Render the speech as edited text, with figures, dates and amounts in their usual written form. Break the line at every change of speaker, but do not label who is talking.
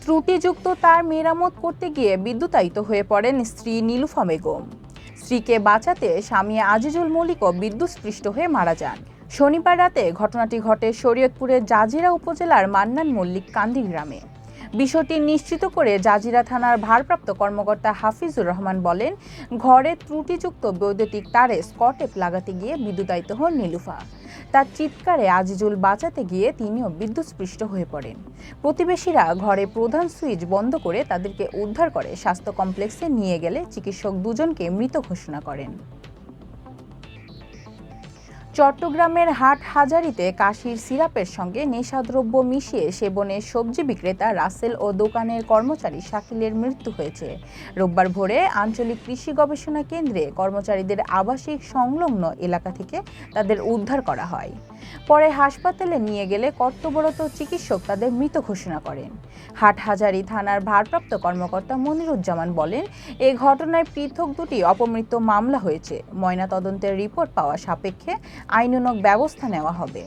ত্রুটিযুক্ত তার মেরামত করতে গিয়ে বিদ্যুতায়িত হয়ে পড়েন স্ত্রী নীলুফা বেগম। স্ত্রীকে বাঁচাতে স্বামী আজিজুল মল্লিকও বিদ্যুৎস্পৃষ্ট হয়ে মারা যান। শনিবার রাতে ঘটনাটি ঘটে শরীয়তপুরের জাজিরা উপজেলার মান্নান মল্লিক কান্দি গ্রামে। বিষয়টি নিশ্চিত করে জাজিরা থানার ভারপ্রাপ্ত কর্মকর্তা হাফিজুর রহমান বলেন, ঘরে ত্রুটিযুক্ত বৈদ্যুতিক তারে স্কটেপ লাগাতে গিয়ে বিদ্যুতায়িত হন নীলুফা। তার চিৎকারে আজিজুল বাঁচাতে গিয়ে তিনিও বিদ্যুৎস্পৃষ্ট হয়ে পড়েন। প্রতিবেশীরা ঘরে প্রধান সুইচ বন্ধ করে তাদেরকে উদ্ধার করে স্বাস্থ্য কমপ্লেক্সে নিয়ে গেলে চিকিৎসক দুজনকে মৃত ঘোষণা করেন। চট্টগ্রামের হাটহাজারীতে কাশির সিরাপের সঙ্গে নেশাদ্রব্য মিশিয়ে সেবনে সবজি বিক্রেতা রাসেল ও দোকানের কর্মচারী শাকিলের মৃত্যু হয়েছে। রোববার ভোরে আঞ্চলিক কৃষি গবেষণা কেন্দ্রে কর্মচারীদের আবাসিক সংলগ্ন এলাকা থেকে তাদের উদ্ধার করা হয়। পরে হাসপাতালে নিয়ে গেলে কর্তব্যরত চিকিৎসক তাদের মৃত ঘোষণা করেন। হাটহাজারী থানার ভারপ্রাপ্ত কর্মকর্তা মনিরুজ্জামান বলেন, এ ঘটনায় পৃথক দুটি অপমৃত্যু মামলা হয়েছে। ময়নাতদন্তের রিপোর্ট পাওয়া সাপেক্ষে আইনানুগ ব্যবস্থা নেওয়া হবে।